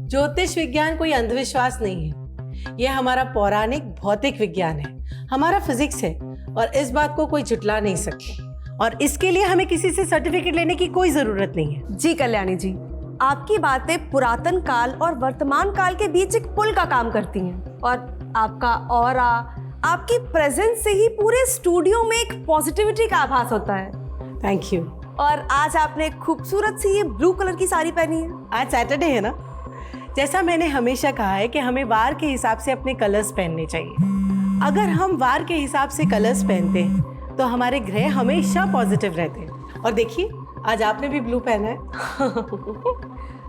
ज्योतिष विज्ञान कोई अंधविश्वास नहीं है, यह हमारा पौराणिक भौतिक विज्ञान है, हमारा फिजिक्स है और इस बात को कोई झुटला नहीं सकता। और इसके लिए हमें किसी से सर्टिफिकेट लेने की कोई जरूरत नहीं है। जी कल्याणी जी, आपकी बातें पुरातन काल और वर्तमान काल के बीच एक पुल का काम करती हैं और आपका ऑरा, आपकी प्रेजेंस से ही पूरे स्टूडियो में एक पॉजिटिविटी का आभास होता है। Thank you. और आज आपने खूबसूरत सी ये ब्लू कलर की साड़ी पहनी है। आज सैटरडे है ना, जैसा मैंने हमेशा कहा है कि हमें वार के हिसाब से अपने कलर्स पहनने चाहिए। अगर हम वार के हिसाब से कलर्स पहनते हैं तो हमारे ग्रह हमेशा पॉजिटिव रहते हैं। और देखिए, आज आपने भी ब्लू पहना है।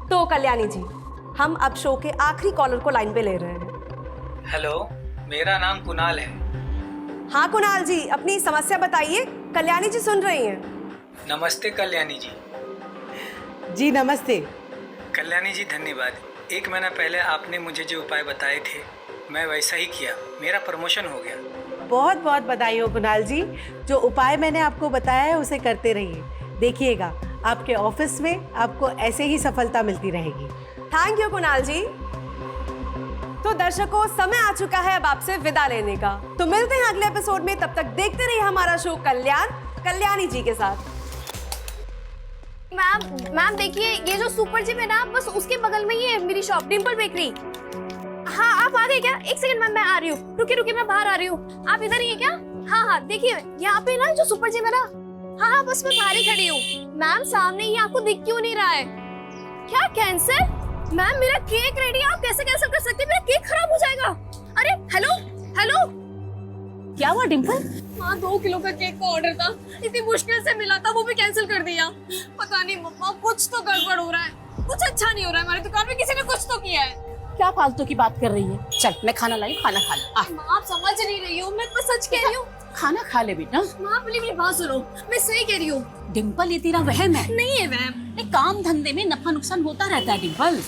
तो कल्याणी जी, हम अब शो के आखिरी कॉलर को लाइन पे ले रहे हैं। हेलो, मेरा नाम कुणाल है। हाँ कुणाल जी, अपनी समस्या बताइए, कल्याणी जी सुन रही हैं। नमस्ते कल्याणी जी। जी नमस्ते। कल्याणी जी धन्यवाद। 1 महीना पहले आपने मुझे जो उपाय बताए थे मैं वैसा ही किया, मेरा प्रमोशन हो गया। बहुत बहुत बधाई हो कुणाल जी। जो उपाय मैंने आपको बताया है उसे करते रहिए, देखिएगा आपके ऑफिस में आपको ऐसे ही सफलता मिलती रहेगी। थैंक यू कुणाल जी। तो दर्शकों, समय आ चुका है अब आपसे विदा लेने का। तो मिलते हैं अगले एपिसोड में, तब तक देखते रहिए हमारा शो कल्याणी जी के साथ। मैम देखिए, ये जो सुपर जिम है ना, बस उसके बगल में ही है मेरी शॉप, डिम्पल बेकरी। हाँ, आप आ गए क्या? 1 सेकंड मैम, मैं आ रही हूँ। रुकिए मैं बाहर आ रही हूँ। आप इधर ही है क्या? हाँ, देखिए यहाँ पे ना जो सुपर जिम है ना, हाँ बस मैं बाहर ही खड़ी हूँ। मैम सामने ही, आपको दिख क्यों नहीं रहा है? क्या कैंसर? मैम मेरा केक रेडी है, आप कैसे कैंसिल कर सकते हैं? मेरा केक खराब हो जाएगा। अरे हेलो, क्या हुआ डिम्पल? हाँ, 2 किलो का केक का ऑर्डर था, इतनी मुश्किल से मिला था, वो भी कैंसिल कर दिया। पता नहीं मम्मा, कुछ तो गड़बड़ हो रहा है, कुछ अच्छा नहीं हो रहा है। हमारी दुकान में किसी ने कुछ तो किया है। क्या फालतू की बात कर रही है? चल मैं खाना लाई, खाना खा ले। माँ आप समझ नहीं रही हो, मैं तो सच कह रही हूँ। खाना खा ले बेटा। माँ प्लीज मेरी बात सुनो, मैं सही कह रही हूँ। डिम्पल, ये तेरा वहम है। नहीं है वहम। काम धंधे में नफा नुकसान होता रहता है डिम्पल।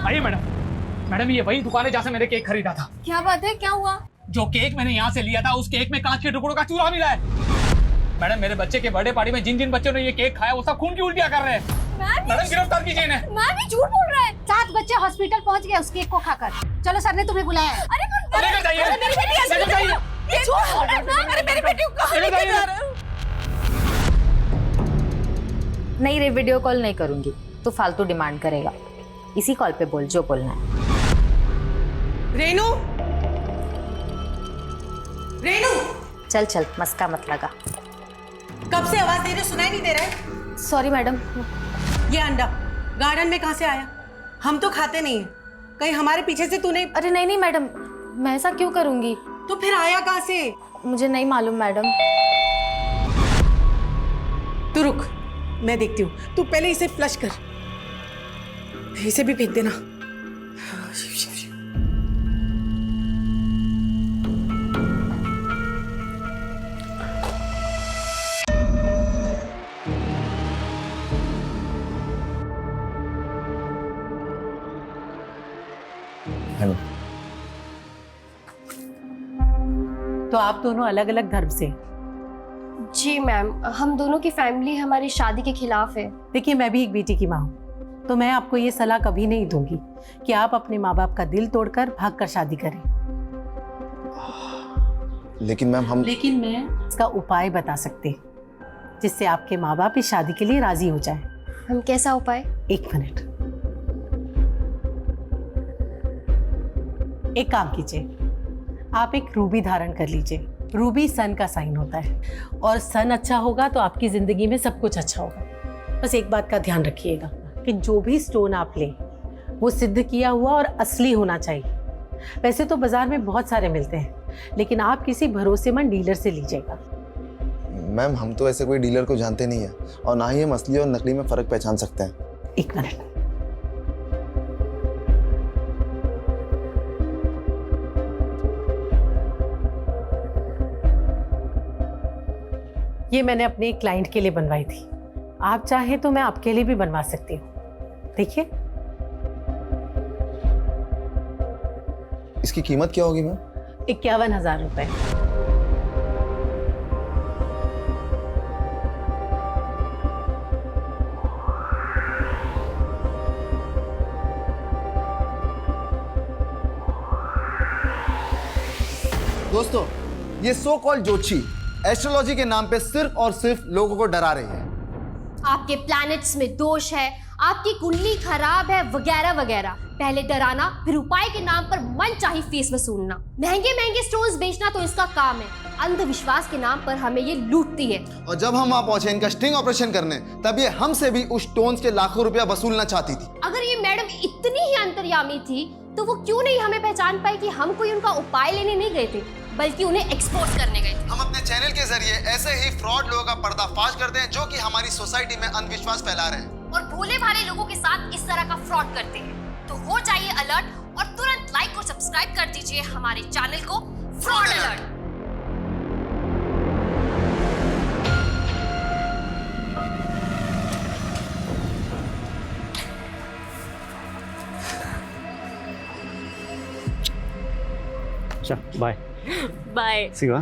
आइए मैडम ये वही दुकान है जहाँ से मैंने केक खरीदा था। क्या बात है, क्या हुआ? जो केक मैंने यहाँ से लिया था उस केक में कांच के टुकड़ों का चूरा मिला है। मैडम, मेरे बच्चे के बर्थडे पार्टी में जिन जिन बच्चों ने ये केक खाया वो सब खून की उल्टियाँ कर रहे हैं। मैडम गिरफ्तार कीजिए इन्हें। मैम ये झूठ बोल रहा है। 7 बच्चे हॉस्पिटल पहुँच गए उस केक को खाकर। चलो, सर ने तुम्हें बुलाया है। लेकर जाइए। ये झूठ बोल रहा है मैम। अरे मेरी बेटी को कहाँ लेके जा रहे हो? नहीं रे, वीडियो कॉल नहीं करूंगी, तू फालतू डिमांड करेगा। इसी कॉल पे बोल जो बोलना है। रेनू, चल मस्का मत लगा। कब से आवाज दे रही हो, सुनाई नहीं दे रहा है? Sorry madam. ये अंडा गार्डन में कहाँ से आया? हम तो खाते नहीं हैं, कहीं हमारे पीछे से तूने? अरे नहीं मैडम, मैं ऐसा क्यों करूंगी? तो फिर आया कहाँ से? मुझे नहीं मालूम मैडम। तू रुक, मैं देखती हूँ। तू पहले इसे फ्लश कर, इसे भी फेंक देना। तो आप दोनों अलग अलग धर्म से? जी मैम, हम दोनों की फैमिली हमारी शादी के खिलाफ है। देखिए, मैं भी एक बेटी की माँ हूँ, तो मैं आपको ये सलाह कभी नहीं दूंगी कि आप अपने माँ बाप का दिल तोड़कर भागकर शादी करें। लेकिन मैम लेकिन मैं इसका उपाय बता सकती हूँ जिससे आपके माँ बाप इस शादी के लिए राजी हो जाए। हम कैसा उपाय? 1 मिनट। एक काम कीजिए, आप एक रूबी धारण कर लीजिए। रूबी सन का साइन होता है और सन अच्छा होगा तो आपकी जिंदगी में सब कुछ अच्छा होगा। बस एक बात का ध्यान रखिएगा कि जो भी स्टोन आप लें वो सिद्ध किया हुआ और असली होना चाहिए। वैसे तो बाजार में बहुत सारे मिलते हैं, लेकिन आप किसी भरोसेमंद डीलर से लीजिएगा। मैम, हम तो ऐसे कोई डीलर को जानते नहीं है और ना ही हम असली और नकली में फर्क पहचान सकते हैं। 1 मिनट। ये मैंने अपने एक क्लाइंट के लिए बनवाई थी, आप चाहें तो मैं आपके लिए भी बनवा सकती हूँ। देखिए, इसकी कीमत क्या होगी मैम? 51,000 रुपए। दोस्तों, ये सो कॉल्ड ज्योतिषी एस्ट्रोलॉजी के नाम पे सिर्फ और सिर्फ लोगों को डरा रही है। आपके प्लैनेट्स में दोष है, आपकी कुंडली खराब है, वगैरह वगैरह। पहले डराना, फिर उपाय के नाम पर मनचाही फीस वसूलना। महंगे महंगे स्टोन्स बेचना तो इसका काम है, अंधविश्वास के नाम पर हमें ये लूटती है। और जब हम वहां पहुंचे इनका स्टिंग ऑपरेशन करने, तब ये हमसे भी उस स्टोन्स के लाखों रुपया वसूलना चाहती थी। अगर ये मैडम इतनी ही अंतर्यामी थी तो वो क्यों नहीं हमें पहचान पाई कि हम कोई उनका उपाय लेने नहीं गए थे, बल्कि उन्हें एक्सपोज करने गए थे। हम अपने चैनल के जरिए ऐसे ही फ्रॉड लोगों का पर्दाफाश करते हैं जो कि हमारी सोसाइटी में अंधविश्वास फैला रहे हैं और भोले भाले लोगों के साथ इस तरह का फ्रॉड करते हैं। तो हो जाइए अलर्ट और तुरंत लाइक और सब्सक्राइब कर दीजिए हमारे चैनल को fraud alert. Bye bye. See you.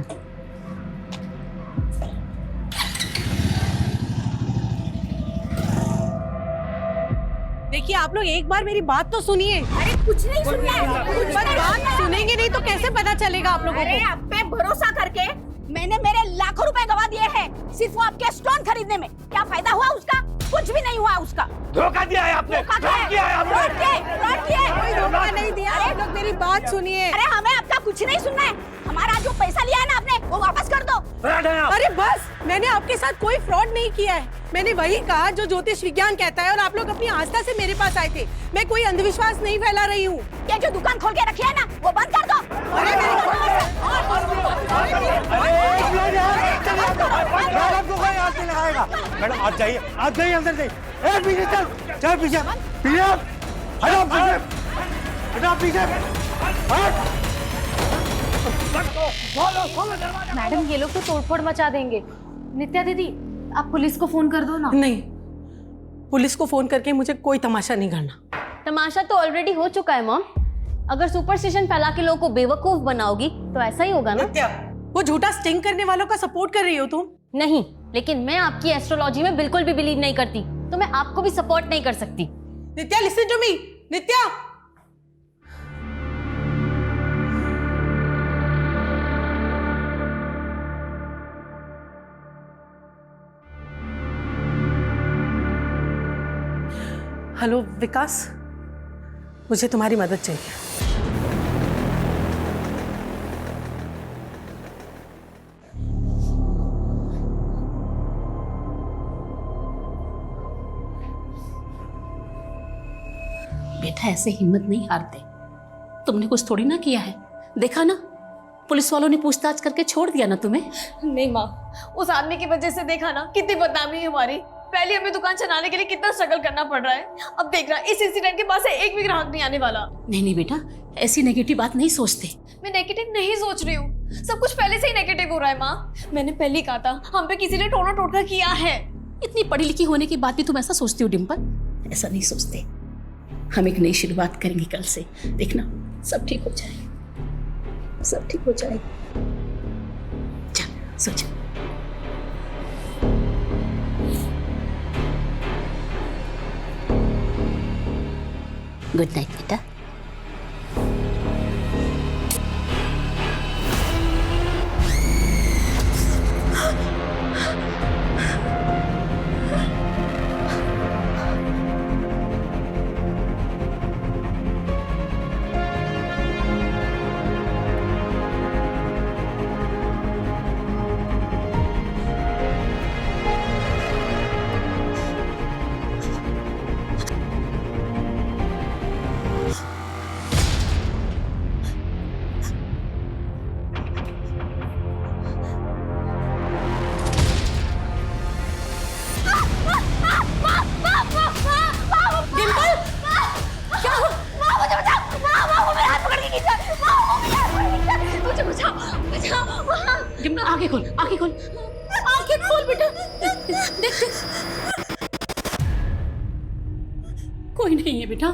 देखिए आप लोग एक बार मेरी बात तो सुनिए। अरे कुछ नहीं सुनना है, कुछ बात सुनेंगे नहीं तो कैसे पता चलेगा आप लोगों अरे को? आप पे भरोसा करके मैंने मेरे लाखों रुपए गवा दिए हैं सिर्फ वो आपके स्टोन खरीदने में। क्या फायदा हुआ उसका? कुछ भी नहीं हुआ उसका। धोखा दिया है आपने, धोखा किया है आपने। कोई धोखा नहीं दिया। आप लोग मेरी बात सुनिए। अरे हमें आपका कुछ नहीं सुनना है, हमारा जो पैसा लिया है ना आपने वो वापस कर दो। अरे बस, मैंने आपके साथ कोई फ्रॉड नहीं किया है। मैंने वही कहा जो ज्योतिष विज्ञान कहता है और आप लोग अपनी आस्था से मेरे पास आए थे। मैं कोई अंधविश्वास नहीं फैला रही हूँ। ये जो दुकान खोल के रखी है ना वो बंद कर दो। मैडम आप जाइए, आप जाइए अंदर जाइए। ए पीछे चल, चल पीछे, पीछे हटो, पीछे हटो, पीछे हट। मैडम ये लोग तो तोड़फोड़ मचा देंगे। नित्या दीदी आप पुलिस को फोन कर दो ना। नहीं, पुलिस को फोन करके मुझे कोई तमाशा नहीं करना। तमाशा तो ऑलरेडी हो चुका है मॉम। अगर सुपरस्टिशन फैला के लोगों को बेवकूफ बनाओगी तो ऐसा ही होगा ना। वो झूठा स्टिंग करने वालों का सपोर्ट कर रही हो तुम? नहीं, लेकिन मैं आपकी एस्ट्रोलॉजी में बिल्कुल भी बिलीव नहीं करती, तो मैं आपको भी सपोर्ट नहीं कर सकती। Nitya listen to me. Nitya hello Vikas, मुझे तुम्हारी मदद चाहिए। बेटा ऐसे हिम्मत नहीं हारते। तुमने कुछ थोड़ी ना किया है, देखा ना पुलिस वालों ने पूछताछ करके छोड़ दिया ना तुम्हें। नहीं माँ, उस आदमी की वजह से देखा ना कितनी बदनामी है हमारी। पहले हमें दुकान चलाने के लिए कितना स्ट्रगल करना पड़ रहा है, अब देख रहा इस इंसिडेंट के बाद से एक भी ग्राहक नहीं आने वाला। नहीं नहीं बेटा, ऐसी नेगेटिव बात नहीं सोचते। मैं नेगेटिव नहीं सोच रही हूँ, सब कुछ पहले से ही नेगेटिव हो रहा है माँ। मैंने पहले ही कहा था हम पे किसी ने टोना टोटका किया है। इतनी पढ़ी लिखी होने के बाद भी तुम ऐसा सोचती हो डिम्पल? ऐसा नहीं सोचते। हम एक नई शुरुआत करेंगे कल से, देखना सब ठीक हो जाएगा, सब ठीक हो जाएगा। चल सो जा। गुड नाइट बेटा। आंखें खोल, आंखें खोल, आंखें खोल बेटा। देख देख, कोई नहीं है बेटा।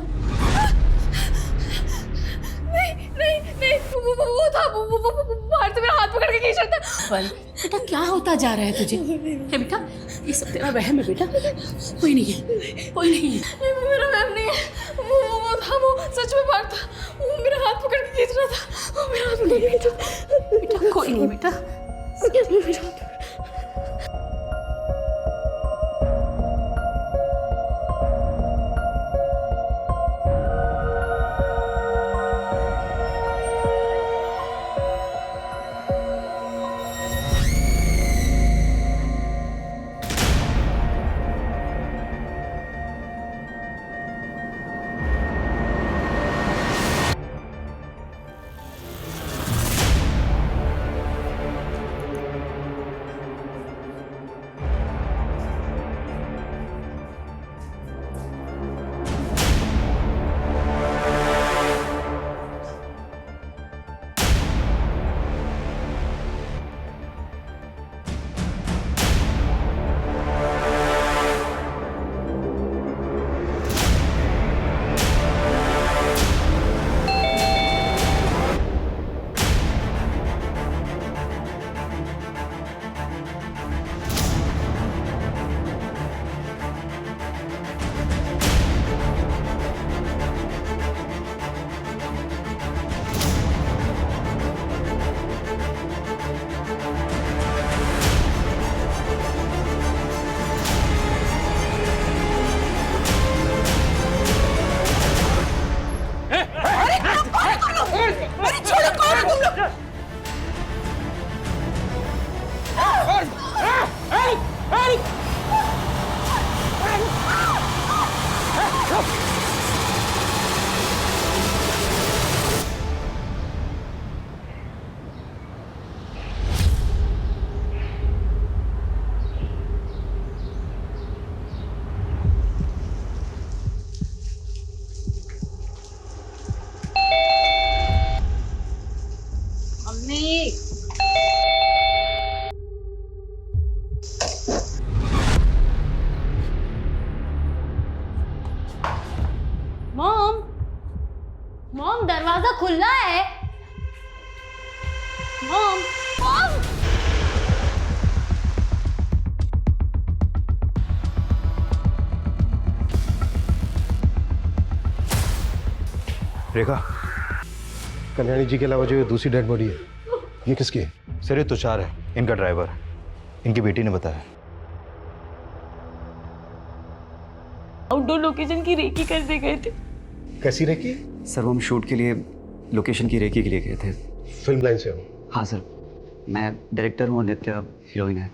नहीं नहीं नहीं, वो था वो बाहर से मेरा हाथ पकड़ के खींच रहा था। पर बेटा क्या होता जा रहा है तुझे? है बेटा, ये सब तेरा वहम है बेटा, कोई नहीं है, कोई नहीं है। मेरा वहम नहीं है, वो था, वो सच में बाहर था, वो मेरा हाथ पकड़ के खींच रहा था, वो मेरा हाथ पकड़ के खींच रहा था। बेटा कोई नहीं बेटा। मॉम दरवाजा खुला है। मॉम मॉम रेखा, कल्याणी जी के अलावा जो ये दूसरी डेड बॉडी है, ये किसकी है? सर ये तुषार है, इनका ड्राइवर, इनकी बेटी ने बताया। आउटडोर लोकेशन की रेकी करने गए थे। कैसी रेकी? सर वो हम शूट के लिए लोकेशन की रेकी के लिए गए थे। फिल्म लाइन से हो? हाँ सर, मैं डायरेक्टर हूँ, नित्या हीरोइन है।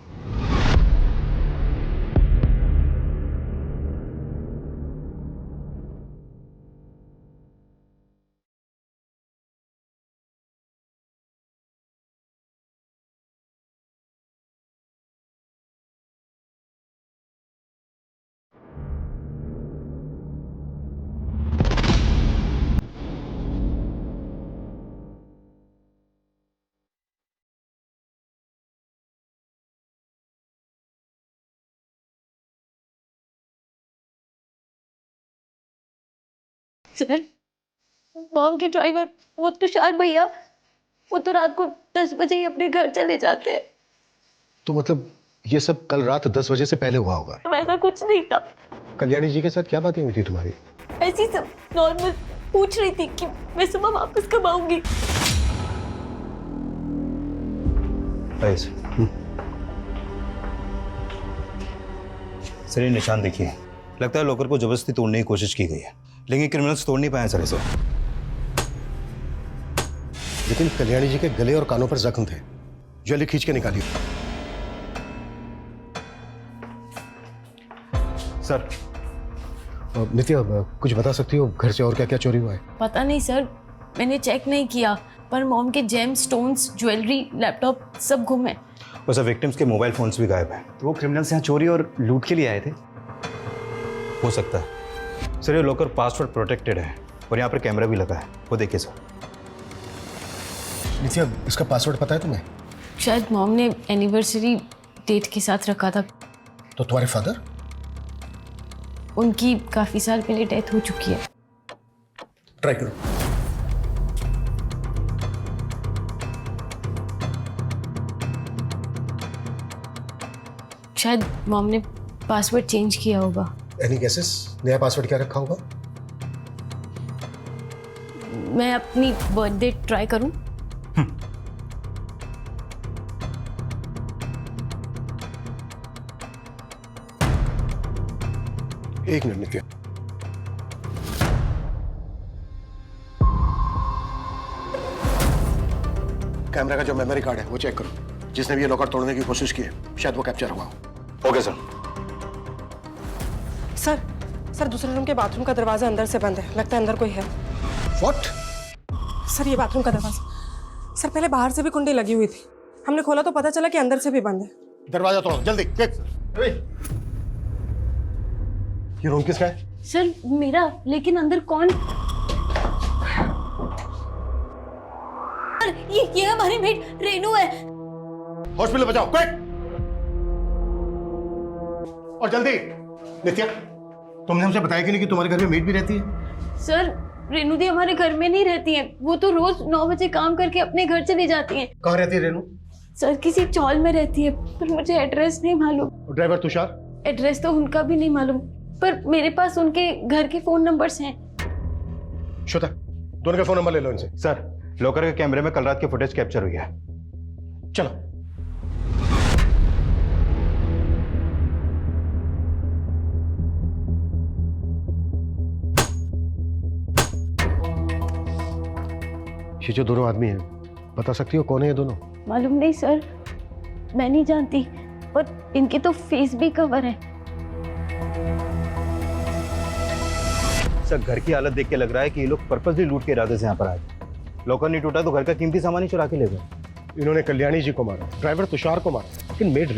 सर, मॉम के ड्राइवर वो तुषार भैया, वो तो रात को 10 बजे ही अपने घर चले जाते हैं। तो मतलब ये सब कल रात 10 बजे से पहले हुआ होगा? वैसा कुछ नहीं था। कल्याणी जी के साथ क्या बातें हुई थी तुम्हारी? ऐसी सब नॉर्मल पूछ रही थी कि मैं सुबह वापस कब आऊंगी। सर ये निशान देखिए, लगता है लॉकर को जबरदस्ती तोड़ने की कोशिश की गई है, लेकिन क्रिमिनल्स तोड़ नहीं पाए सर इसे। लेकिन कल्याणी जी के गले और कानों पर जख्म थे, जल्दी खींच के निकालिए। सर नित्या, कुछ बता सकती हो घर से और क्या क्या चोरी हुआ है? पता नहीं सर, मैंने चेक नहीं किया, पर मॉम के जेम स्टोन्स, ज्वेलरी, लैपटॉप सब गुम है। और सर विक्टिम्स के मोबाइल फोन्स भी गायब हैं। तो वो क्रिमिनल्स यहाँ चोरी और लूट के लिए आए थे? हो सकता है सर, ये लॉकर पासवर्ड प्रोटेक्टेड है और यहाँ पर कैमरा भी लगा है, वो देखिए सर। नित्या, इसका पासवर्ड पता है तुम्हें? शायद मॉम ने एनिवर्सरी डेट के साथ रखा था। तो तुम्हारे फादर? उनकी काफी साल पहले डेथ हो चुकी है। ट्राई करो। शायद मॉम ने पासवर्ड चेंज किया होगा। Any guesses? नया पासवर्ड क्या रखा होगा? मैं अपनी बर्थडे ट्राई करूं? एक मिनट नित्या। कैमरा का जो मेमोरी कार्ड है वो चेक करो। जिसने भी ये लॉकर तोड़ने की कोशिश की है शायद वो कैप्चर हुआ हो। Okay sir. सर दूसरे रूम के बाथरूम का दरवाजा अंदर से बंद है, लगता है अंदर कोई है। व्हाट? सर ये बाथरूम का दरवाजा, सर पहले बाहर से भी कुंडी लगी हुई थी, हमने खोला तो पता चला कि अंदर से भी बंद है। दरवाजा तोड़ो जल्दी, क्विक। ये रूम किसका है? सर मेरा, लेकिन अंदर कौन? ये हमारी मेट रेनू है। हॉस्पिटल बचाओ, क्विक। और जल्दी। नित्या, तुमने हमसे बताया कि नहीं कि तुम्हारे घर में मेड भी रहती है? सर रेनू दी हमारे घर में नहीं रहती हैं, वो तो रोज 9 बजे काम करके अपने घर चली जाती हैं। कहाँ रहती है रेनू? सर किसी चौल में रहती है, पर मुझे एड्रेस नहीं मालूम। और ड्राइवर तुषार? एड्रेस तो उनका भी नहीं मालूम, पर मेरे पास उनके घर के फोन नंबर्स हैं। श्वेता, दोनों का फोन नंबर ले लो इनसे। सर, लॉकर के कैमरे में कल रात की फुटेज कैप्चर हुई है। चलो। ये जो दोनों आदमी हैं, बता सकती हो कौन है ये दोनों? मालूम नहीं सर, मैं नहीं जानती, पर इनके तो फेस भी कवर है। सर, घर की हालत देख के लग रहा है कि ये लोग पर्पसली लूट के इरादे से यहाँ पर आए। लॉकर नहीं टूटा तो घर का कीमती सामान ही चुरा के ले गए। इन्होंने कल्याणी जी को मारा, ड्राइवर तुषार को मारा, लेकिन मेड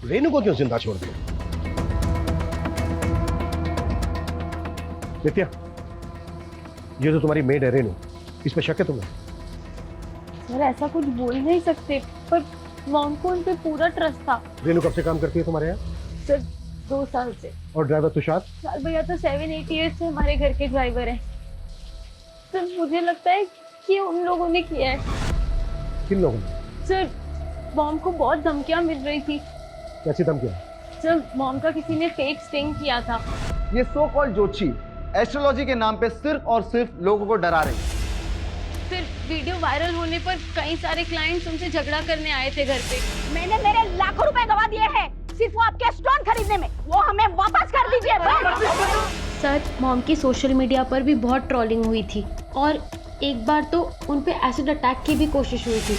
रेनू को क्यों जिंदा छोड़ दिया? नित्या, ये तो तुम्हारी मेड है रेनू, इस पे शक है तुम्हें? सर ऐसा कुछ बोल नहीं सकते, पर मॉम को उन पे पूरा ट्रस्ट था। रेनू कब से काम करती है तुम्हारे यहाँ? सर 2 साल से। और ड्राइवर तुषार? सर भैया तो 7-8 ईयर्स से हमारे घर के ड्राइवर हैं। सर मुझे लगता है कि उन लोगों ने किया है। किन लोगों ने? सर मॉम को बहुत धमकियां मिल रही थी। कैसी धमकियां? सर मॉम का किसी ने फेक स्टिंग किया था। ये सो कॉल्ड जोशी एस्ट्रोलॉजी के नाम पे सिर्फ और सिर्फ लोगों को डरा रही है। फिर वीडियो वायरल होने पर कई सारे क्लाइंट्स उनसे झगड़ा करने आए थे घर पे। मैंने मेरे लाखों रुपए गवा दिए हैं सिर्फ वो आपके स्टोन खरीदने में, वो हमें वापस कर दीजिए। सर मॉम की सोशल मीडिया पर भी बहुत ट्रोलिंग हुई थी, और एक बार तो उन पे एसिड अटैक की भी कोशिश हुई थी।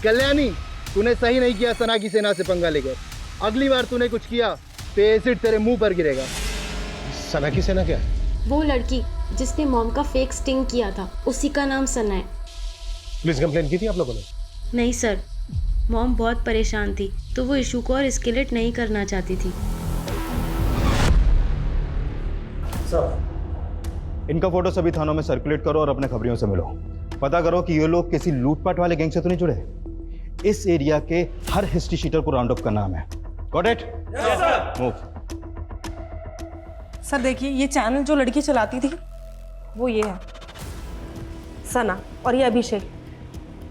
कल्याणी, तूने सही नहीं किया सना की सेना से पंगा लेकर। अगली बार तूने कुछ किया तो एसिड तेरे मुंह पर गिरेगा। सना की सेना क्या है? वो लड़की जिसने मॉम का फेक स्टिंग किया था, उसी का नाम सना है। पुलिस कंप्लेंट की थी आप लोगों ने? नहीं सर, मॉम बहुत परेशान थी तो वो इशू को और एस्केलेट नहीं करना चाहती थी। सर, इनका फोटो सभी थानों में सर्कुलेट करो और अपने खबरियों से मिलो। पता करो कि ये लोग किसी लूटपाट वाले गैंग से तो नहीं जुड़े। इस एरिया के हर हिस्ट्री शीटर को राउंड अप का नाम है। Got it? Yes sir. Move. Sir देखिए, ये चैनल जो लड़की चलाती थी वो ये है, सना, और ये अभिषेक।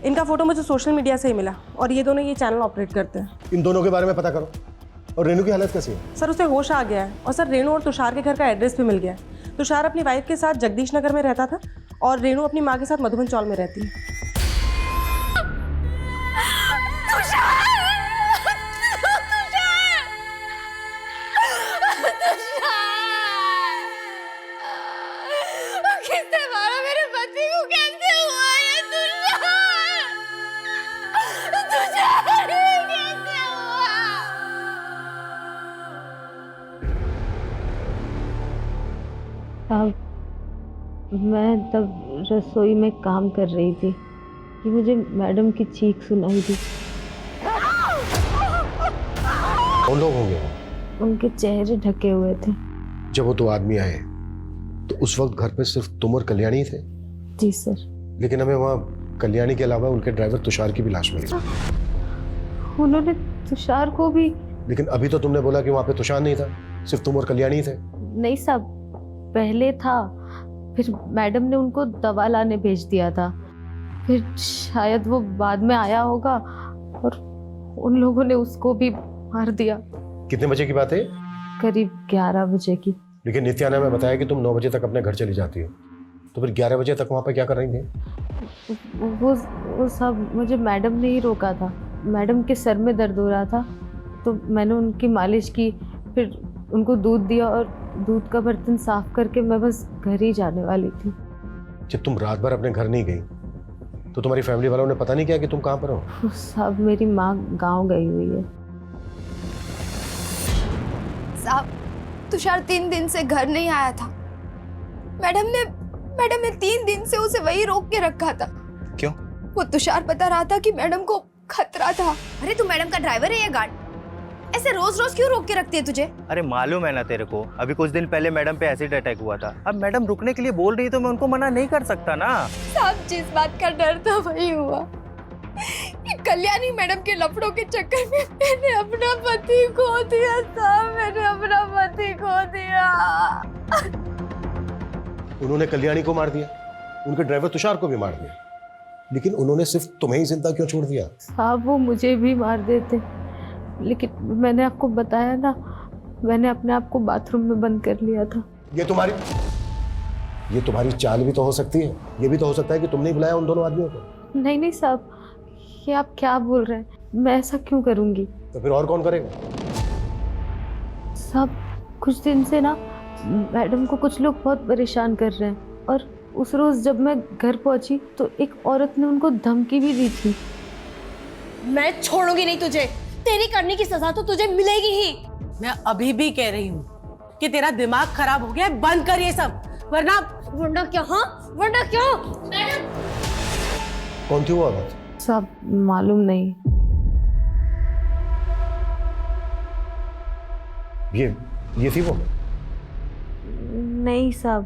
इनका फोटो मुझे सोशल मीडिया से ही मिला, और ये दोनों ये चैनल ऑपरेट करते हैं। इन दोनों के बारे में पता करो। और रेनू की हालत कैसी है? सर उसे होश आ गया है, और सर रेनू और तुषार के घर का एड्रेस भी मिल गया है। तुषार अपनी वाइफ के साथ जगदीश नगर में रहता था, और रेनू अपनी माँ के साथ मधुबन चौल में रहती है। मैं तब रसोई में काम कर रही थी कि मुझे मैडम की चीख सुनाई दी। कौन लोग होंगे? उनके चेहरे ढके हुए थे। जब वो 2 आदमी आए तो उस वक्त घर पे सिर्फ तुम और कल्याणी थे? जी सर। लेकिन हमें वहाँ कल्याणी के अलावा उनके ड्राइवर तुषार की भी लाश मिली। उन्होंने तुषार को भी। लेकिन अभी तो तुमने बोला कि वहाँ पे तुषार नहीं था, सिर्फ तुम और कल्याणी थे। नहीं साहब, पहले था, फिर मैडम ने उनको दवा लाने भेज दिया था। फिर शायद वो बाद में आया होगा और उन लोगों ने उसको भी मार दिया। कितने बजे की बात है? करीब 11 बजे की। लेकिन नित्या ने हमें बताया कि तुम 9 बजे तक अपने घर चली जाती हो, तो फिर 11 बजे तक वहाँ पे क्या कर रही थी? वो सब मुझे मैडम ने ही रोका था। मैडम के सर में दर्द हो रहा था तो मैंने उनकी मालिश की, फिर उनको दूध दिया और दूध का बर्तन साफ करके मैं बस घर ही जाने वाली थी। जब तुम रात भर अपने घर नहीं गई तो तुम्हारी फैमिली वालों ने पता नहीं किया कि तुम कहाँ पर हो? साहब मेरी माँ गांव गई हुई है। साहब तुषार 3 दिन से घर नहीं आया था। मैडम ने 3 दिन से उसे वही रोक के रखा था। क्यों? वो तुषार बता रहा था कि मैडम को खतरा था। अरे तू मैडम का ड्राइवर है या गार्ड? ऐसे रोज रोज क्यों रोक के रखती है तुझे? अरे मालूम है ना तेरे को, अभी कुछ दिन पहले मैडम पे एसिड अटैक हुआ था। अब मैडम रुकने के लिए बोल रही तो मैं उनको मना नहीं कर सकता ना। साहब जिस बात का डर था वही हुआ। ये कल्याणी मैडम के लफड़ों के चक्कर में मैंने अपना पति खो दिया। साहब मैंने अपना पति खो दिया। उन्होंने कल्याणी को मार दिया, उनके ड्राइवर तुषार को भी मार दिया, लेकिन उन्होंने सिर्फ तुम्हें ही जिंदा क्यों छोड़ दिया? साहब वो मुझे भी मार देते, लेकिन मैंने आपको बताया ना, मैंने अपने आप को बाथरूम में बंद कर लिया था। ये तुम्हारी चाल भी तो हो सकती है। ये भी तो हो सकता है कि तुमने ही बुलाया उन दोनों आदमियों को। नहीं साहब, ये आप क्या बोल रहे हैं? मैं ऐसा क्यों करूंगी? तो फिर और कौन करेगा? साहब कुछ दिन से ना मैडम को कुछ लोग बहुत परेशान कर रहे हैं, और उस रोज जब मैं घर पहुंची तो एक औरत ने उनको धमकी भी दी थी। मैं छोड़ूंगी नहीं तुझे, तेरी करने की सजा तो तुझे मिलेगी ही। मैं अभी भी कह रही हूँ कि तेरा दिमाग खराब हो गया है, बंद कर ये सब, वरना क्या? हाँ वरना क्या? मैडम कौन थी वो औरत? साहब मालूम नहीं। ये थी वो? नहीं साहब,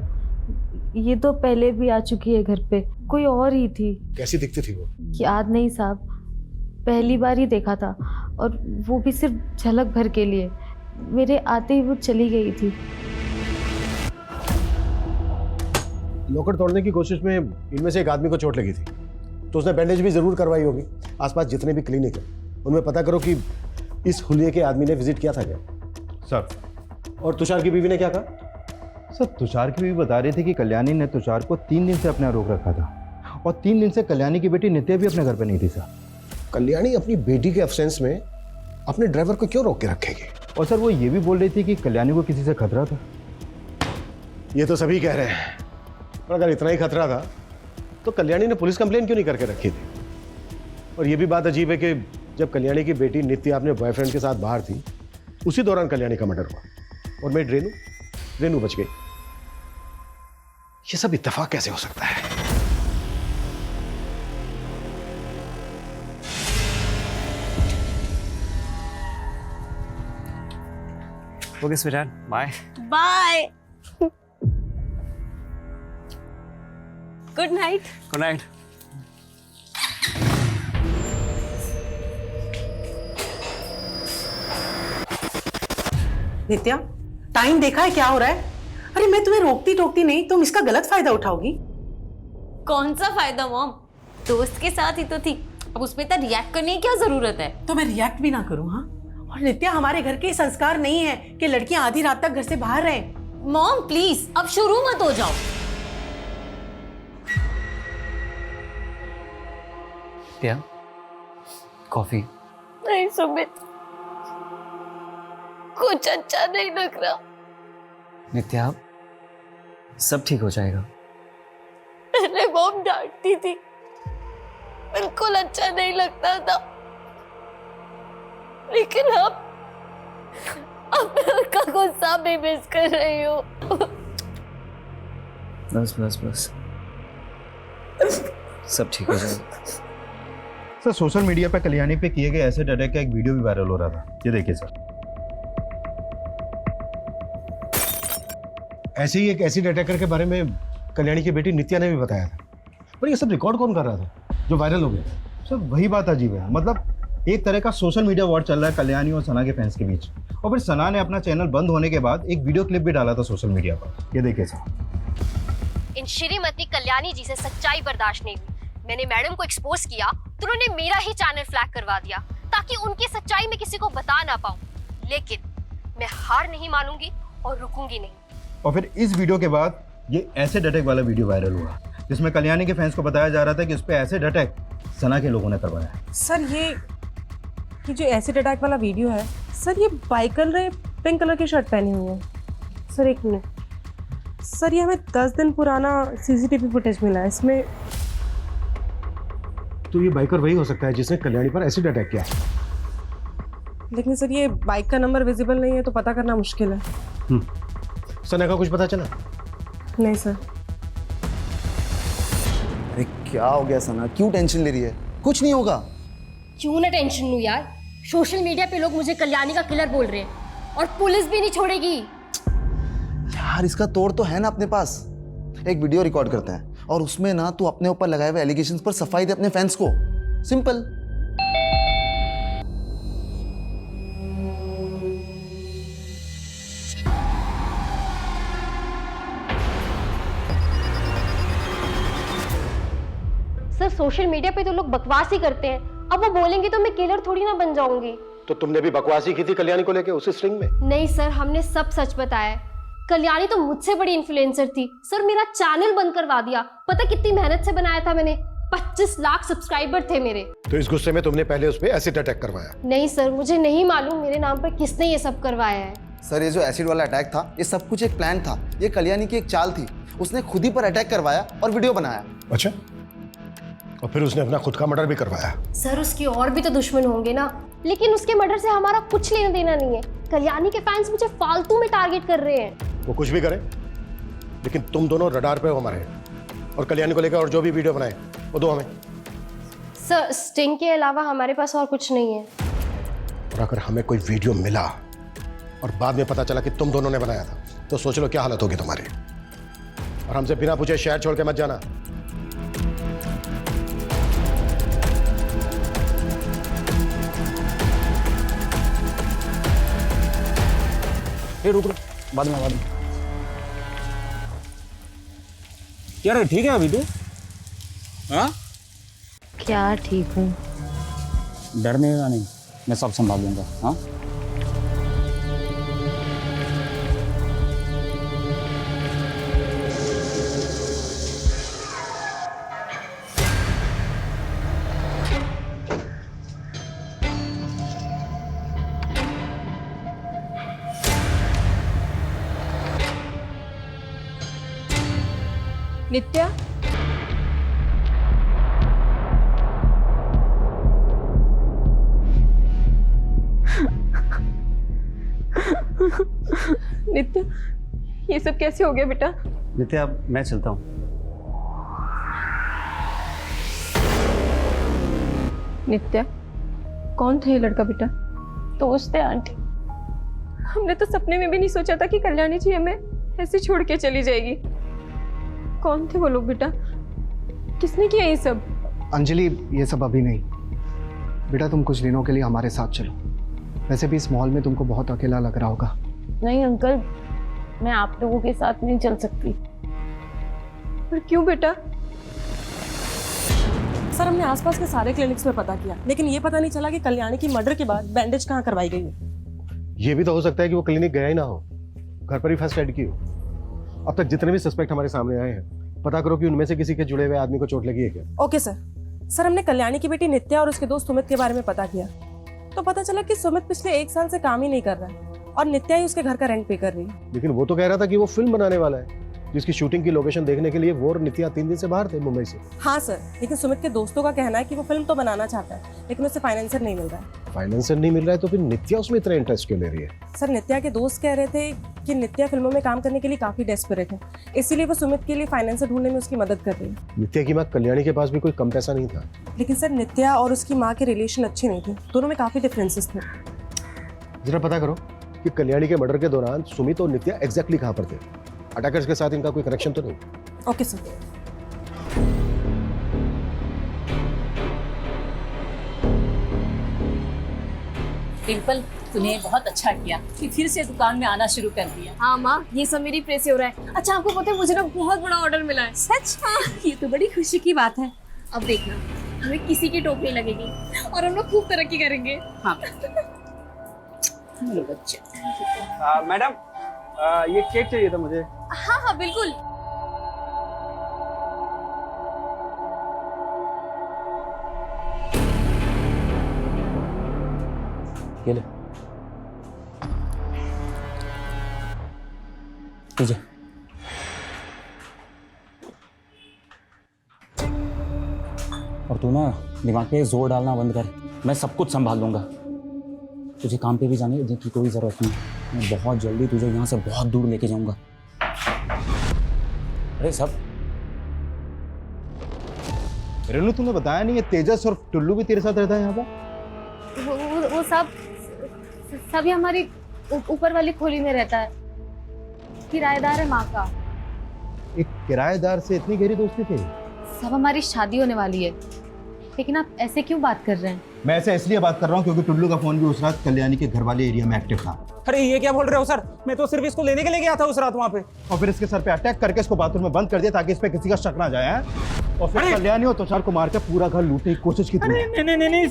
ये तो पहले भी आ चुकी है घर पे, कोई और ही थी। कैसी दिखती थी वो? याद नहीं साहब, पहली बार ही देखा था, और वो भी सिर्फ झलक भर के लिए। मेरे आते ही वो चली गई थी। लॉकर तोड़ने की कोशिश में इनमें से एक आदमी को चोट लगी थी, तो उसने बैंडेज भी जरूर करवाई होगी। आसपास जितने भी क्लिनिक है उनमें पता करो कि इस हुलिये के आदमी ने विजिट किया था क्या? सर। और तुषार की बीवी ने क्या कहा? सर तुषार की बीवी बता रही थी कि कल्याणी ने तुषार को 3 दिन से अपने यहाँ रोक रखा था, और 3 दिन से कल्याणी की बेटी नित्या भी अपने घर पे नहीं थी सर। कल्याणी अपनी बेटी के एब्सेंस में अपने ड्राइवर को क्यों रोक के रखेगी? और सर वो ये भी बोल रही थी कि कल्याणी को किसी से खतरा था। ये तो सभी कह रहे हैं, पर अगर इतना ही खतरा था तो कल्याणी ने पुलिस कंप्लेन क्यों नहीं करके रखी थी? और ये भी बात अजीब है कि जब कल्याणी की बेटी नित्या अपने बॉयफ्रेंड के साथ बाहर थी, उसी दौरान कल्याणी का मर्डर हुआ, और मेड रेनू बच गई। ये सब इत्तेफाक कैसे हो सकता है? Okay sweetheart, bye. Bye. Good night. Good night. Nitya, time देखा है क्या हो रहा है? अरे मैं तुम्हें रोकती टोकती नहीं, तुम इसका गलत फायदा उठाओगी। कौन सा फायदा मॉम? दोस्त के साथ ही तो थी, अब उसमें इतना रिएक्ट करने की क्या जरूरत है? तो मैं रिएक्ट भी ना करूं? हाँ, और नित्या हमारे घर के संस्कार नहीं है कि लड़कियां आधी रात तक घर से बाहर रहें। मॉम प्लीज अब शुरू मत हो जाओ। क्या? कॉफी? नहीं सुमित, कुछ अच्छा नहीं लग रहा। नित्या सब ठीक हो जाएगा। पहले मॉम डांटती थी, बिल्कुल अच्छा नहीं लगता था, लेकिन अब मैं उसका गुस्सा भी मिस कर रही हूँ। बस बस बस, सब ठीक हो जाएगा। सर सोशल मीडिया पे कल्याणी पे किए गए एसिड अटैक का एक वीडियो भी वायरल हो रहा था, ये देखिए सर। ऐसे ही एक एसिड अटैकर के बारे में कल्याणी की बेटी नित्या ने भी बताया था, पर ये सब रिकॉर्ड कौन कर रहा था जो वायरल हो गया? सर वही बात अजीब है, मतलब एक तरह का सोशल मीडिया वॉर चल रहा है कल्याणी और सना के फैंस के बीच, और फिर सना ने अपना चैनल बंद होने के बाद एक वीडियो क्लिप भी डाला था सोशल मीडिया पर, ये देखिए सर। इन श्रीमती कल्याणी जी से सच्चाई बर्दाश्त नहीं हुई। मैंने मैडम को एक्सपोज किया तो उन्होंने मेरा ही चैनल फ्लैग करवा दिया ताकि उनकी सच्चाई मैं किसी को बता ना पाऊं। लेकिन मैं हार नहीं मानूंगी और रुकूंगी नहीं। और फिर इस वीडियो के बाद ये एसिड अटैक वाला वीडियो वायरल हुआ जिसमें कल्याणी के फैंस को बताया जा रहा था कि उस पर एसिड अटैक सना के लोगों ने करवाया। सर ये जो एसिड अटैक वाला वीडियो है सर, ये बाइकर ने पिंक कलर की शर्ट पहनी हुई है। सर एक मिनट सर, ये हमें 10 दिन पुराना सीसीटीवी फुटेज मिला है इसमें। तो ये बाइकर वही हो सकता है जिसने कल्याणी पर एसिड अटैक किया। लेकिन सर ये बाइक का नंबर विजिबल नहीं है तो पता करना मुश्किल है। सना का कुछ पता चला? नहीं सर। अरे क्या हो गया सना, क्यों टेंशन ले रही है? कुछ नहीं होगा। क्यों ना टेंशन लूं यार, सोशल मीडिया पे लोग मुझे कल्याणी का किलर बोल रहे हैं और पुलिस भी नहीं छोड़ेगी। यार इसका तोड़ तो है ना अपने पास। एक वीडियो रिकॉर्ड करते हैं और उसमें ना तू अपने ऊपर लगाए हुए एलिगेशंस पर सफाई दे अपने फैंस को। सिंपल। सर सोशल मीडिया पे तो लोग बकवास ही करते हैं, अब वो बोलेंगे तो मैं किलर थोड़ी ना बन जाऊंगी। तो तुमने भी बकवासी की थी कल्याणी को लेके उसी स्ट्रिंग में? नहीं सर, हमने सब सच बताया। कल्याणी तो मुझसे बड़ी इन्फ्लुएंसर थी सर, मेरा चैनल बंद करवा दिया। पता कितनी मेहनत से बनाया था मैंने, 25 लाख सब्सक्राइबर थे मेरे। तो इस गुस्से में तुमने पहले उस पे एसिड अटैक करवाया? नहीं सर, मुझे नहीं मालूम मेरे नाम पर किसने ये सब करवाया है। सर ये जो एसिड वाला अटैक था ये सब कुछ एक प्लान था। ये कल्याणी की एक चाल थी। उसने खुद ही पर अटैक करवाया और वीडियो बनाया। अच्छा, और फिर उसने अपना खुद का मर्डर भी करवाया? सर उसके और भी तो दुश्मन होंगे ना, लेकिन उसके मर्डर से हमारा कुछ लेना देना नहीं है। कल्याणी के फैंस मुझे फालतू में टारगेट कर रहे हैं। वो कुछ भी करे, लेकिन तुम दोनों रडार पे हो हमारे। और कल्याणी को लेकर और जो भी वीडियो बनाए वो दो हमें। सर स्टिंग के अलावा हमारे पास और कुछ नहीं है। और अगर हमें कोई वीडियो मिला और बाद में पता चला कि तुम दोनों ने बनाया था तो सोच लो क्या हालत होगी तुम्हारी। और हमसे बिना पूछे शहर छोड़ के मत जाना। रुक बाद में यार ठीक है अभी तू? हाँ क्या ठीक हूँ? डरने का नहीं, मैं सब संभाल लूंगा। हाँ नित्या, नित्या ये सब कैसे हो गया बेटा? नित्या मैं चलता हूँ। नित्या कौन था ये लड़का बेटा? दोस्त है आंटी। हमने तो सपने में भी नहीं सोचा था कि कल्याणी जी हमें ऐसे छोड़ के चली जाएगी। कौन थे वो लोग बेटा? किसने किया ये सब? अंजलि ये सब अभी नहीं बेटा, तुम कुछ दिनों के लिए हमारे साथ चलो। वैसे भी इस मॉल में तुमको बहुत अकेला लग रहा होगा। नहीं अंकल, मैं आप लोगों के साथ नहीं चल सकती। पर क्यों बेटा? सर हमने आसपास के सारे क्लिनिक्स में पता किया, लेकिन ये पता नहीं चला कि कल्याणी की मर्डर के बाद बैंडेज कहाँ करवाई गई है। ये भी तो हो सकता है कि वो क्लिनिक गया ही ना हो, घर पर ही फर्स्ट एड की हो। अब तक जितने भी सस्पेक्ट हमारे सामने आए हैं, पता करो कि उनमें से किसी के जुड़े हुए आदमी को चोट लगी है क्या। ओके सर हमने कल्याणी की बेटी नित्या और उसके दोस्त सुमित के बारे में पता किया, तो पता चला कि सुमित पिछले 1 साल से काम ही नहीं कर रहा है और नित्या ही उसके घर का रेंट पे कर रही है। लेकिन वो तो कह रहा था कि वो फिल्म बनाने वाला है, जिसकी शूटिंग की लोकेशन देखने के लिए वो और नित्या 3 दिन से बाहर थे मुंबई से। हाँ सर, लेकिन सुमित के दोस्तों का कहना है कि वो फिल्म तो बनाना चाहता है, लेकिन उसे फाइनेंसर नहीं मिल रहा है। फाइनेंसर नहीं मिल रहा है तो फिर नित्या उसमें इतना इंटरेस्ट क्यों ले रही है? सर नित्या के दोस्त कह रहे थे कि नित्या फिल्मों में काम करने के लिए काफी डेस्परेट है, इसीलिए वो सुमित के लिए फाइनेंसर ढूंढने में उसकी मदद कर रही है। नित्या की माँ कल्याणी के पास भी कोई कम पैसा नहीं था। लेकिन सर नित्या और उसकी माँ के रिलेशन अच्छे नहीं थे, दोनों में काफी डिफरेंसेस थे। जरा पता करो कि कल्याणी के मर्डर के दौरान सुमित और नित्या एग्जैक्टली कहाँ पर थे। अटैकर्स के साथ इनका कोई कनेक्शन तो नहीं? Okay sir. डिम्पल तूने बहुत अच्छा किया कि फिर से दुकान में आना शुरू कर दिया। हाँ माँ, ये सब मेरी प्रेस से हो रहा है। अच्छा आपको पता है मुझे ना बहुत बड़ा ऑर्डर मिला है। सच? हाँ, ये तो बड़ी खुशी की बात है। अब देखना, हमें किसी की टोप नहीं लगेगी और हम लोग खूब तरक्की करेंगे। हाँ मेरे बच्चे। मैडम ये केक चाहिए था मुझे। हाँ हाँ बिल्कुल। ये ले तुझे। और तू ना दिमाग पे जोर डालना बंद कर, मैं सब कुछ संभाल लूंगा। तुझे काम पे भी जाने की कोई जरूरत नहीं, मैं बहुत जल्दी तुझे यहाँ से बहुत दूर लेके जाऊंगा। अरे सब रेनू तूने बताया नहीं, ये तेजस और टुल्लू भी तेरे साथ रहता है यहाँ पर? वो सब ये हमारी ऊपर वाली खोली में रहता है, किराएदार है माँ का। एक किराएदार से इतनी गहरी दोस्ती थी? सब हमारी शादी होने वाली है, लेकिन आप ऐसे क्यों बात कर रहे हैं? मैं ऐसे इसलिए बात कर रहा हूँ क्योंकि टुल्लू का फोन भी उस रात कल्याणी के घर वाले एरिया में एक्टिव था। अरे ये क्या बोल रहे हो सर, मैं तो सिर्फ इसको लेने के लिए गया था उस रात वहाँ पे। और फिर इसके सर पे अटैक करके इसको बाथरूम में बंद कर दिया ताकि इस पे किसी का शक ना जाए है? और फिर कल्याणी और तुषार को मार के पूरा घर लूटने की कोशिश की थी। नहीं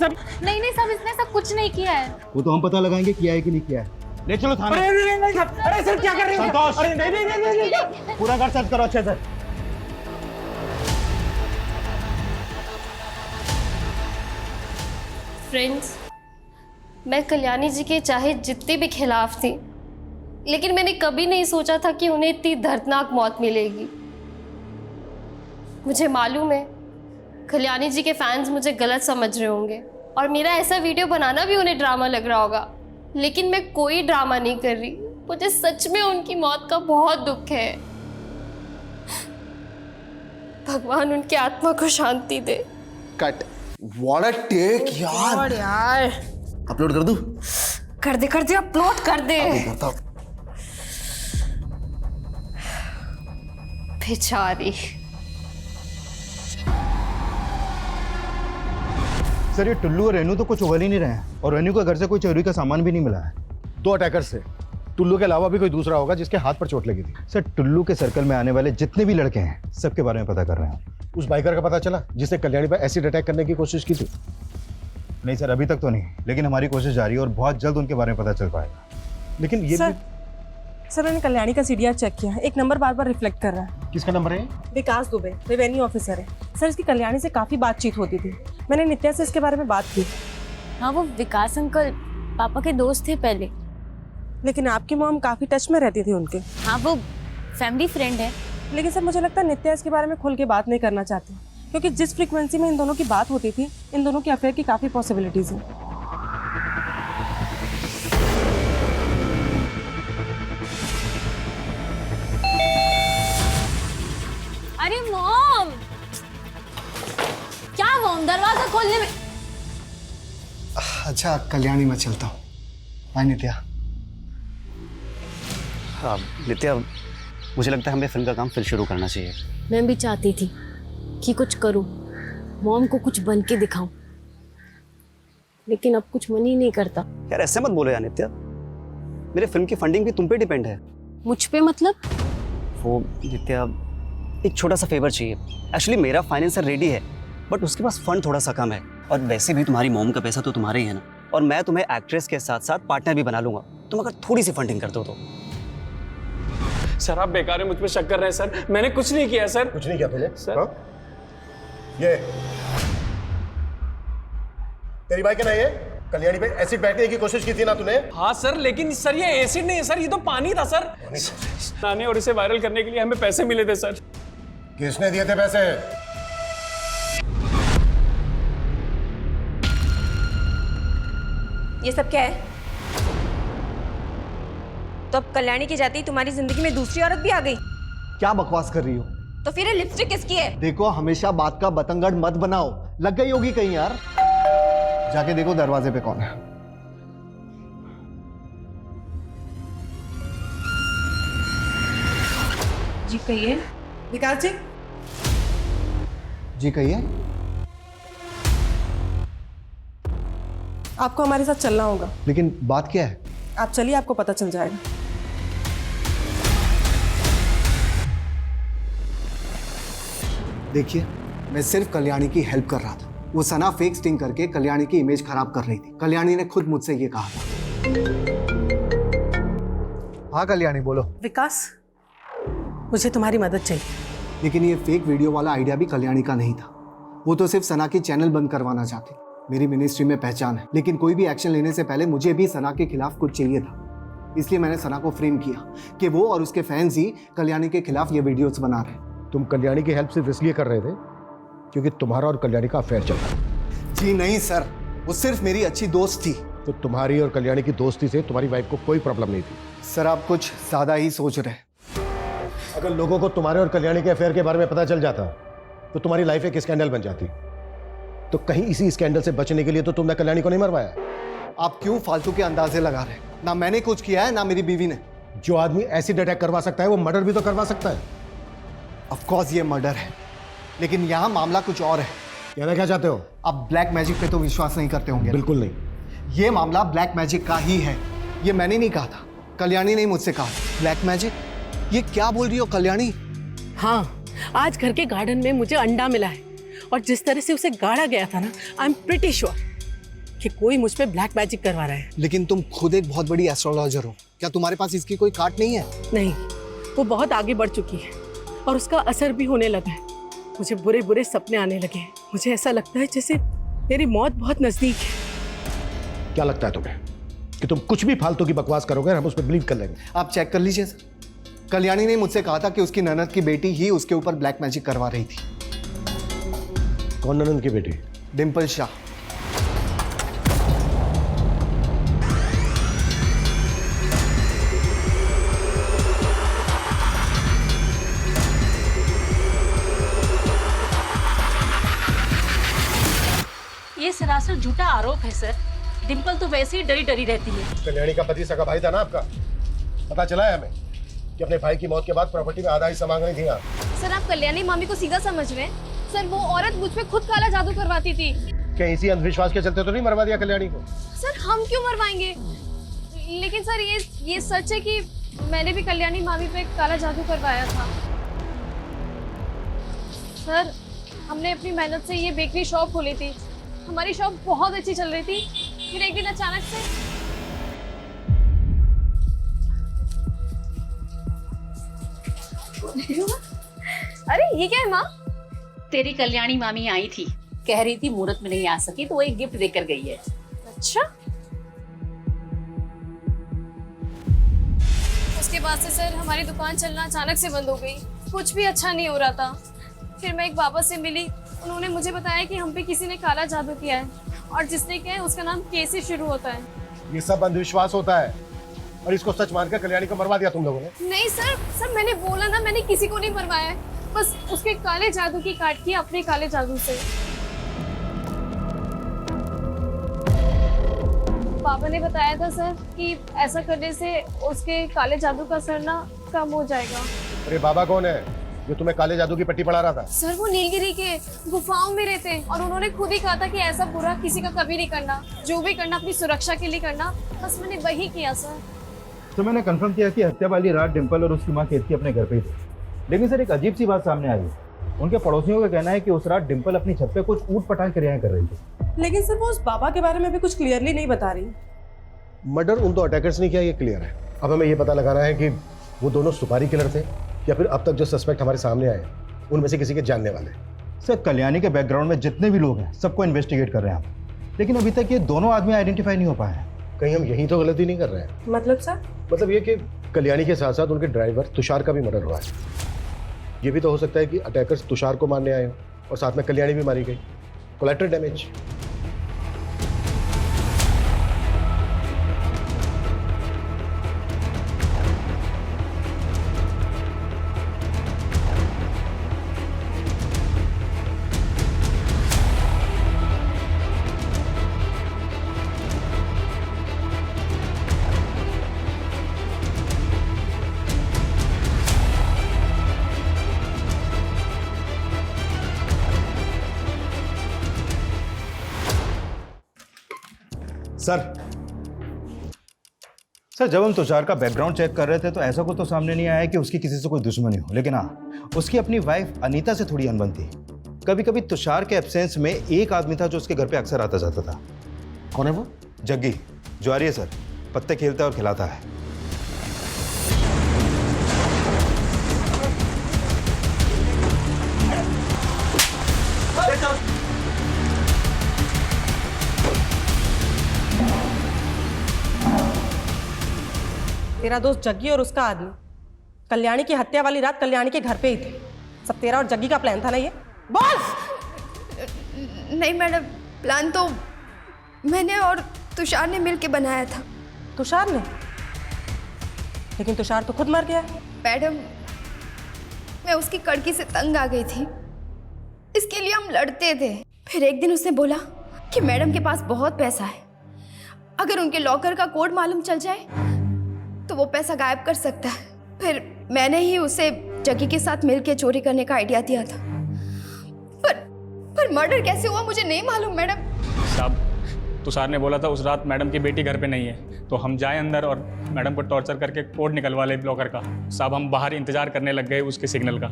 सब इसने सब कुछ नहीं किया है। वो तो हम पता लगाएंगे किया है कि नहीं किया है। ले चलो थाने। अरे सर क्या कर रहे हो? संतोष! अरे नहीं। पूरा घर सर्च करो अच्छे से। फ्रेंड्स, मैं कल्याणी जी के चाहे जितने भी खिलाफ थी, लेकिन मैंने कभी नहीं सोचा था कि उन्हें इतनी दर्दनाक मौत मिलेगी। मुझे मालूम है कल्याणी जी के फैंस मुझे गलत समझ रहे होंगे और मेरा ऐसा वीडियो बनाना भी उन्हें ड्रामा लग रहा होगा, लेकिन मैं कोई ड्रामा नहीं कर रही। मुझे सच में उनकी मौत का बहुत दुख है। भगवान उनकी आत्मा को शांति दे। कट। व्हाट अ टेक यार। अपलोड कर दूं? कर दे अपलोड कर दे। बेचारी। सर ये टुल्लू और रेनू तो कुछ उगल ही नहीं रहे हैं और रेनू के घर से कोई चोरी का सामान भी नहीं मिला है। 2 अटैकर्स थे, टुल्लू के अलावा भी कोई दूसरा होगा जिसके हाथ पर चोट लगी थी। सर टुल्लू के सर्कल में आने वाले जितने भी लड़के हैं सबके बारे में पता कर रहे हैं। उस बाइकर का पता चला जिसने कल्याणी पर एसिड अटैक करने की कोशिश की थी? नहीं सर अभी तक तो नहीं, लेकिन हमारी कोशिश जारी है और बहुत जल्द उनके बारे में पता चल पाएगा। लेकिन ये सर मैंने कल्याणी का सीडीआर चेक किया, एक नंबर बार बार रिफ्लेक्ट कर रहा है। किसका नंबर है? विकास दुबे, रेवेन्यू ऑफिसर है। सर इसकी कल्याणी से काफी बातचीत होती थी, मैंने नित्या से इसके बारे में बात की। हाँ वो विकास अंकल पापा के दोस्त थे पहले। लेकिन आपकी मॉम काफी टच में रहती थी उनके। हाँ वो फैमिली फ्रेंड है। लेकिन सर मुझे लगता है नित्या इसके बारे में खुल के बात नहीं करना चाहती, क्योंकि जिस फ्रीक्वेंसी में इन दोनों की बात होती थी, इन दोनों की अफेयर की काफी पॉसिबिलिटीज हैं। अरे मॉम, क्या मॉम दरवाजा खोलने में। अच्छा कल्याणी मैं चलता हूँ। बाय नित्या। हाँ नित्या, मुझे लगता है हमें फिल्म का काम फिर शुरू करना चाहिए। मैं भी चाहती थी कि कुछ करूं, मॉम को कुछ बन के दिखाऊं, लेकिन अब कुछ मन ही नहीं करता। यार ऐसे मत बोलो यार नित्या, मेरे फिल्म की फंडिंग भी तुम पे डिपेंड है। मुझ पे मतलब? वो नित्या एक छोटा सा फेवर चाहिए। एक्चुअली मेरा फाइनेंसर रेडी है बट उसके पास फंड थोड़ा सा कम है, और वैसे भी तुम्हारी मॉम का पैसा तो तुम्हारा ही है ना, और मैं तुम्हें एक्ट्रेस के साथ साथ पार्टनर भी बना लूंगा, तुम अगर थोड़ी सी फंडिंग कर दो तो। सर आप बेकार में मुझ पे शक कर रहे हैं सर, मैंने कुछ नहीं किया सर। कुछ नहीं किया तुझे? सर हाँ? ये तेरी बाइक है ना? ये कल्याणी पे एसिड बैठने की कोशिश की थी ना तूने? हाँ सर, लेकिन सर ये एसिड नहीं है सर, ये तो पानी था सर। लाने और इसे वायरल करने के लिए हमें पैसे मिले थे सर। किसने दिए थे पैसे? ये सब क्या है? तो अब कल्याणी की जाती तुम्हारी जिंदगी में दूसरी औरत भी आ गई? क्या बकवास कर रही हो? तो फिर ये लिपस्टिक किसकी है? देखो हमेशा बात का बतंगड़ मत बनाओ, लग गई होगी कहीं यार। जाके देखो दरवाजे पे कौन है। जी कहिए। विकास जी। जी कहिए। आपको हमारे साथ चलना होगा। लेकिन बात क्या है? आप चलिए, आपको पता चल जाएगा। देखिए, मैं सिर्फ कल्याणी की हेल्प कर रहा था। वो सना फेक स्टिंग करके कल्याणी की इमेज खराब कर रही थी। कल्याणी ने खुद मुझसे ये कहा था। हाँ कल्याणी, बोलो। विकास, मुझे तुम्हारी मदद चाहिए। लेकिन ये फेक वीडियो वाला आइडिया भी कल्याणी का नहीं था। वो तो सिर्फ सना की चैनल बंद करवाना चाहती। मेरी मिनिस्ट्री में पहचान है, लेकिन कोई भी एक्शन लेने से पहले मुझे भी सना के खिलाफ कुछ चाहिए था। इसलिए मैंने सना को फ्रेम किया कि वो और उसके फैंस ही कल्याणी के खिलाफ ये वीडियोस बना रहे हैं। तुम कल्याणी की हेल्प सिर्फ इसलिए कर रहे थे क्योंकि तुम्हारा और कल्याणी का अफेयर चल रहा है? जी नहीं सर, वो सिर्फ मेरी अच्छी दोस्त थी। तो तुम्हारी और कल्याणी की दोस्ती से तुम्हारी वाइफ को कोई प्रॉब्लम नहीं थी? सर, आप कुछ ज्यादा ही सोच रहे हैं। अगर लोगों को तुम्हारे और कल्याणी के अफेयर के बारे में पता चल जाता तो तुम्हारी लाइफ एक स्कैंडल बन जाती। तो कहीं इसी स्कैंडल से बचने के लिए तो तुमने कल्याणी को नहीं मरवाया। आप क्यों फालतू के अंदाजे लगा रहे हैं? ना मैंने कुछ किया है, ना मेरी बीवी ने। जो आदमी एसिड अटैक करवा सकता है वो मर्डर भी तो करवा सकता है। ऑफ कोर्स ये मर्डर है, लेकिन यहाँ मामला कुछ और है। कहना क्या चाहते हो? आप ब्लैक मैजिक पे तो विश्वास नहीं करते होंगे। बिल्कुल नहीं। ये मामला ब्लैक मैजिक का ही है। ये मैंने नहीं कहा था, कल्याणी ने मुझसे कहा। Black magic? ये क्या बोल रही हो कल्याणी? हाँ, आज घर के गार्डन में मुझे अंडा मिला है और जिस तरह से उसे गाड़ा गया था ना, आई एम प्रिटी श्योर कि कोई मुझ पे ब्लैक मैजिक करवा रहा है। लेकिन तुम खुद एक बहुत बड़ी एस्ट्रोलॉजर हो, क्या तुम्हारे पास इसकी कोई काट नहीं है? नहीं, वो बहुत आगे बढ़ चुकी है और उसका असर भी होने लगा है। मुझे बुरे बुरे सपने आने लगे हैं। मुझे ऐसा लगता है जैसे मेरी मौत बहुत नजदीक है। क्या लगता है तुम्हें कि तुम कुछ भी फालतू की बकवास करोगे हम उस पर बिलीव कर लेंगे? आप चेक कर लीजिए सर। कल्याणी ने मुझसे कहा था कि उसकी ननद की बेटी ही उसके ऊपर ब्लैक मैजिक करवा रही थी। कौन ननद की बेटी? डिम्पल शाह। ये सरासर झूठा आरोप है सर। डिम्पल तो वैसे ही डरी डरी रहती है। कल्याणी का पति सगा भाई था ना आपका? पता चला है हमें कि अपने भाई की मौत के बाद प्रॉपर्टी में आधा हिस्सा मांग रही थी आप। सर, आप कल्याणी मामी को सीधा समझ रहे हैं। सर, वो औरत मुझ पे खुद काला जादू करवाती थी। क्या इसी अंधविश्वास के चलते तो नहीं मरवा दिया कल्याणी को? सर, हम क्यों मरवाएंगे? लेकिन सर, ये सच है कि मैंने भी कल्याणी मामी पे काला जादू करवाया था। सर, हमने अपनी मेहनत से ये बेकरी शॉप खोली थी। हमारी शॉप बहुत अच्छी चल रही थी। फिर एक दिन अचानक से अरे ये क्या है माँ? तेरी कल्याणी मामी आई थी, कह रही थी मुहूर्त में नहीं आ सकी तो वो एक गिफ्ट देकर गई है। अच्छा। उसके बाद से सर हमारी दुकान चलना अचानक से बंद हो गई। कुछ भी अच्छा नहीं हो रहा था। फिर मैं एक बाबा से मिली। उन्होंने मुझे बताया कि हम पे किसी ने काला जादू किया है और जिसने किया है उसका नाम के से शुरू होता है। ये सब अंधविश्वास होता है और इसको सच मानकर कल्याणी को मरवा दिया तुम लोगों ने। नहीं सर, मैंने बोला ना, मैंने किसी को नहीं मरवाया है। बस उसके काले जादू की काट की अपने काले जादू से। पापा ने बताया था सर कि ऐसा करने से उसके काले जादू का असर ना कम हो जाएगा। अरे बाबा कौन है जो तुम्हें काले जादू की पट्टी पढ़ा रहा था? सर, वो नीलगिरी के गुफाओं में रहते हैं और उन्होंने खुद ही कहा था कि ऐसा बुरा किसी का कभी नहीं करना। जो भी करना अपनी सुरक्षा के लिए करना। बस मैंने वही किया सर। तो मैंने कंफर्म किया कि हत्या वाली रात डिम्पल और उसकी मां केतकी अपने घर पे ही थी। लेकिन सर एक अजीब सी बात सामने आई है। उनके पड़ोसियों का कहना है कि उस रात डिम्पल अपनी छत पे कुछ ऊट पटांग क्रियाएं कर रही थी। लेकिन सर, वो उस बाबा के बारे में भी कुछ क्लियरली नहीं बता रही। मर्डर उन दो अटैकर्स ने किया ये क्लियर है। अब हमें ये पता लगाना है कि वो दोनों सुपारी किलर थे या फिर अब तक जो सस्पेक्ट हमारे सामने आए उनमें से किसी के जानने वाले। सर, कल्याणी के बैकग्राउंड में जितने भी लोग हैं सबको इन्वेस्टिगेट कर रहे हैं हम, लेकिन अभी तक ये दोनों आदमी आइडेंटिफाई नहीं हो पाए हैं। कहीं हम यही तो गलती नहीं कर रहे हैं? मतलब सर? मतलब ये कि कल्याणी के साथ साथ उनके ड्राइवर तुषार का भी मर्डर हुआ है। ये भी तो हो सकता है कि अटैकर्स तुषार को मारने आए हो और साथ में कल्याणी भी मारी गई। Collateral damage. सर जब हम तुषार का बैकग्राउंड चेक कर रहे थे तो ऐसा कुछ तो सामने नहीं आया कि उसकी किसी से कोई दुश्मनी हो, लेकिन हाँ उसकी अपनी वाइफ अनीता से थोड़ी अनबन थी। कभी कभी तुषार के एब्सेंस में एक आदमी था जो उसके घर पे अक्सर आता जाता था। कौन है वो? जग्गी, जो आ रही है सर, पत्ते खेलता है और खिलाता है। तेरा दोस्त जग्गी और उसका आदमी कल्याणी की हत्या वाली रात कल्याणी के घर पे ही थे। सब तेरा और जग्गी का प्लान था ना ये? बोल। नहीं मैडम, प्लान तो मैंने और तुषार ने मिलके बनाया था। तुषार ने? लेकिन तुषार तो खुद मर गया। मैडम, मैं उसकी कड़की से तंग आ गई थी, इसके लिए हम लड़ते थे। फिर एक दिन उसने बोला कि मैडम के पास बहुत पैसा है, अगर उनके लॉकर का कोड मालूम चल जाए तो वो पैसा गायब कर सकता है। फिर मैंने ही उसे जग्गी के साथ मिलके चोरी करने का आइडिया दिया था। पर मर्डर कैसे हुआ मुझे नहीं मालूम मैडम। साहब, तुषार ने बोला था उस रात मैडम की बेटी घर पे नहीं है, तो हम जाए अंदर और मैडम को टॉर्चर करके कोड निकलवा ले ब्लॉकर का। साहब हम बाहर इंतजार करने लग गए उसके सिग्नल का,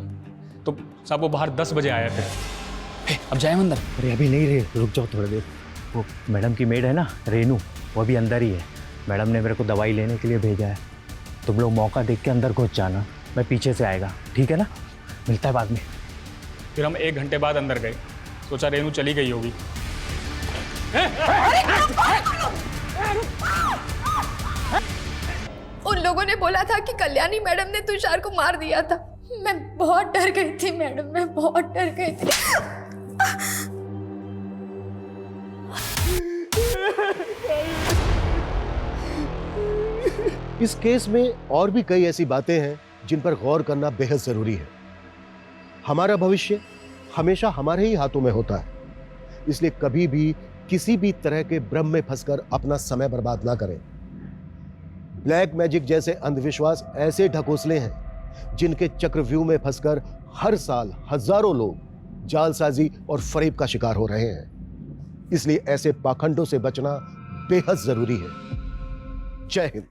तो साहब वो बाहर 10 बजे आया फिर। अब जाए अंदर? अरे अभी नहीं रे, रुक जाओ थोड़ी देर। वो मैडम की मेड है ना रेनू, वो अभी अंदर ही है। मैडम ने मेरे को दवाई लेने के लिए भेजा है। तुम लोग मौका देख के अंदर घुस जाना, मैं पीछे से आएगा, ठीक है ना? मिलता है बाद में। फिर हम 1 घंटे बाद अंदर गए, सोचा रेनू चली गई होगी। उन लोगों ने बोला था कि कल्याणी मैडम ने तुषार को मार दिया था। मैं बहुत डर गई थी मैडम, मैं बहुत डर गई थी। इस केस में और भी कई ऐसी बातें हैं जिन पर गौर करना बेहद जरूरी है। हमारा भविष्य हमेशा हमारे ही हाथों में होता है, इसलिए कभी भी किसी भी तरह के भ्रम में फंसकर अपना समय बर्बाद ना करें। ब्लैक मैजिक जैसे अंधविश्वास ऐसे ढकोसले हैं जिनके चक्रव्यूह में फंसकर हर साल हजारों लोग जालसाजी और फरेब का शिकार हो रहे हैं। इसलिए ऐसे पाखंडों से बचना बेहद जरूरी है। जय हिंद।